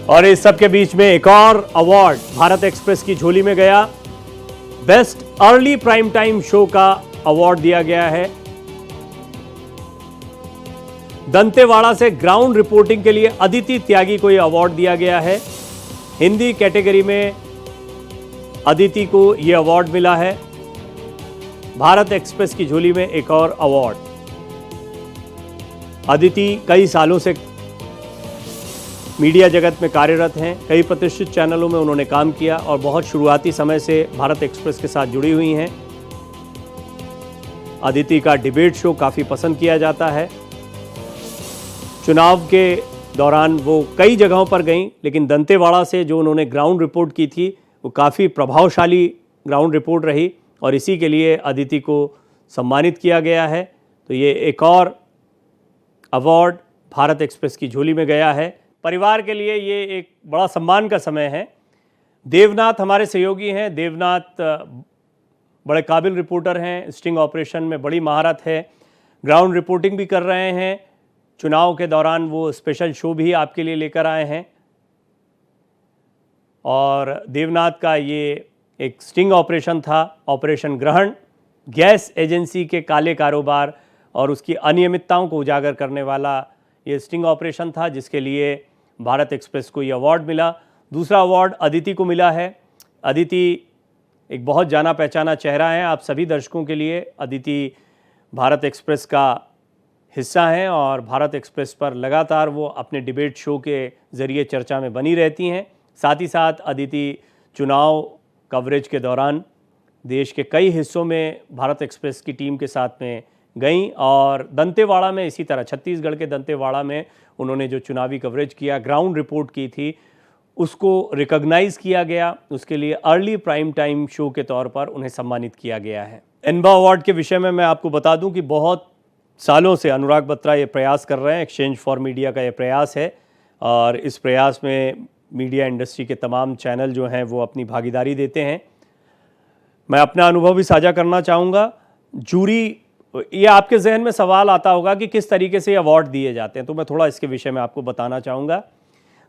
और इस सब के बीच में एक और अवार्ड भारत एक्सप्रेस की झोली में गया। Best early prime time show का अवार्ड दिया गया है। दंतेवाड़ा से ग्राउंड रिपोर्टिंग के लिए अदिति त्यागी को यह अवार्ड दिया गया है। हिंदी कैटेगरी में अदिति को यह अवार्ड मिला है। भारत एक्सप्रेस की झोली में एक और अवार्ड। अदिति कई सालों से मीडिया जगत में कार्यरत हैं। कई प्रतिष्ठित चैनलों में उन्होंने काम किया और बहुत शुरुआती समय से भारत एक्सप्रेस के साथ जुड़ी हुई हैं। अदिति का डिबेट शो काफ़ी पसंद किया जाता है। चुनाव के दौरान वो कई जगहों पर गईं, लेकिन दंतेवाड़ा से जो उन्होंने ग्राउंड रिपोर्ट की थी वो काफ़ी प्रभावशाली ग्राउंड रिपोर्ट रही और इसी के लिए अदिति को सम्मानित किया गया है। तो ये एक और अवार्ड भारत एक्सप्रेस की झोली में गया है। परिवार के लिए ये एक बड़ा सम्मान का समय है। देवनाथ हमारे सहयोगी हैं। देवनाथ बड़े काबिल रिपोर्टर हैं। स्टिंग ऑपरेशन में बड़ी महारत है। ग्राउंड रिपोर्टिंग भी कर रहे हैं। चुनाव के दौरान वो स्पेशल शो भी आपके लिए लेकर आए हैं। और देवनाथ का ये एक स्टिंग ऑपरेशन था, ऑपरेशन ग्रहण, गैस एजेंसी के काले कारोबार और उसकी अनियमितताओं को उजागर करने वाला ये स्टिंग ऑपरेशन था, जिसके लिए भारत एक्सप्रेस को ये अवार्ड मिला। दूसरा अवार्ड अदिति को मिला है। अदिति एक बहुत जाना पहचाना चेहरा है आप सभी दर्शकों के लिए। अदिति भारत एक्सप्रेस का हिस्सा हैं और भारत एक्सप्रेस पर लगातार वो अपने डिबेट शो के ज़रिए चर्चा में बनी रहती हैं। साथ ही साथ अदिति चुनाव कवरेज के दौरान देश के कई हिस्सों में भारत एक्सप्रेस की टीम के साथ में गईं और दंतेवाड़ा में इसी तरह छत्तीसगढ़ के दंतेवाड़ा में उन्होंने जो चुनावी कवरेज किया, ग्राउंड रिपोर्ट की थी, उसको रिकॉग्नाइज़ किया गया। उसके लिए अर्ली प्राइम टाइम शो के तौर पर उन्हें सम्मानित किया गया है। एनबा अवार्ड के विषय में मैं आपको बता दूं कि बहुत सालों से अनुराग बत्रा ये प्रयास कर रहे हैं। एक्सचेंज फॉर मीडिया का ये प्रयास है और इस प्रयास में मीडिया इंडस्ट्री के तमाम चैनल जो हैं वो अपनी भागीदारी देते हैं। मैं अपना अनुभव भी साझा करना चाहूँगा। जूरी, ये आपके जहन में सवाल आता होगा कि किस तरीके से अवार्ड दिए जाते हैं, तो मैं थोड़ा इसके विषय में आपको बताना चाहूँगा।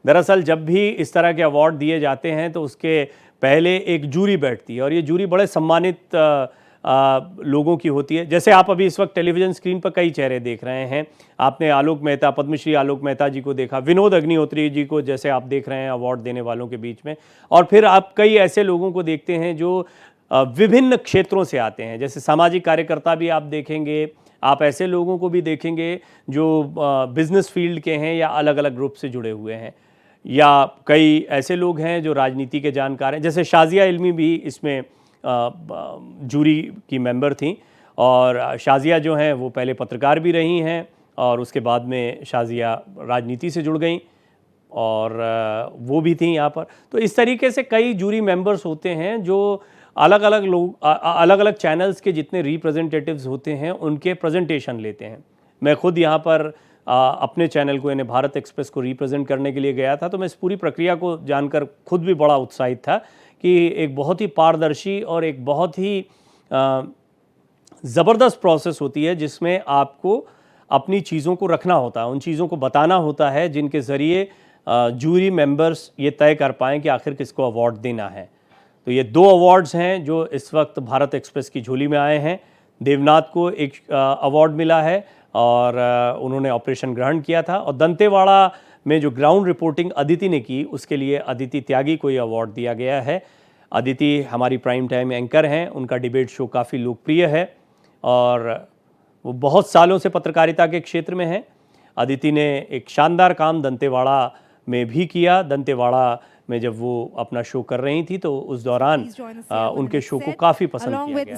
दरअसल जब भी इस तरह के अवार्ड दिए जाते हैं तो उसके पहले एक जूरी बैठती है और ये जूरी बड़े सम्मानित लोगों की होती है। जैसे आप अभी इस वक्त टेलीविज़न स्क्रीन पर कई चेहरे देख रहे हैं। आपने आलोक मेहता, पद्मश्री आलोक मेहता जी को देखा, विनोद अग्निहोत्री जी को जैसे आप देख रहे हैं अवार्ड देने वालों के बीच में, और फिर आप कई ऐसे लोगों को देखते हैं जो विभिन्न क्षेत्रों से आते हैं। जैसे सामाजिक कार्यकर्ता भी आप देखेंगे, आप ऐसे लोगों को भी देखेंगे जो बिजनेस फील्ड के हैं या अलग अलग ग्रुप से जुड़े हुए हैं, या कई ऐसे लोग हैं जो राजनीति के जानकार हैं। जैसे शाजिया इल्मी भी इसमें जूरी की मेंबर थी और शाजिया जो हैं वो पहले पत्रकार भी रही हैं और उसके बाद में शाजिया राजनीति से जुड़ गई और वो भी थी यहाँ पर। तो इस तरीके से कई जूरी मेंबर्स होते हैं जो अलग अलग लोग, अलग अलग चैनल्स के जितने रिप्रेजेंटेटिव्स होते हैं उनके प्रेजेंटेशन लेते हैं। मैं खुद यहाँ पर अपने चैनल को, यानी भारत एक्सप्रेस को रिप्रेजेंट करने के लिए गया था, तो मैं इस पूरी प्रक्रिया को जानकर खुद भी बड़ा उत्साहित था कि एक बहुत ही पारदर्शी और एक बहुत ही ज़बरदस्त प्रोसेस होती है जिसमें आपको अपनी चीज़ों को रखना होता है, उन चीज़ों को बताना होता है जिनके ज़रिए जूरी मेंबर्स ये तय कर पाएँ कि आखिर किसको अवार्ड देना है। तो ये दो अवार्ड्स हैं जो इस वक्त भारत एक्सप्रेस की झोली में आए हैं। देवनाथ को एक अवार्ड मिला है और उन्होंने ऑपरेशन ग्रहण किया था, और दंतेवाड़ा में जो ग्राउंड रिपोर्टिंग अदिति ने की उसके लिए अदिति त्यागी को ये अवार्ड दिया गया है। अदिति हमारी प्राइम टाइम एंकर हैं। उनका डिबेट शो काफ़ी लोकप्रिय है और वो बहुत सालों से पत्रकारिता के क्षेत्र में हैं। अदिति ने एक शानदार काम दंतेवाड़ा में भी किया। दंतेवाड़ा में जब वो अपना शो कर रही थी तो उस दौरान उनके शो को काफ़ी पसंद किया गया।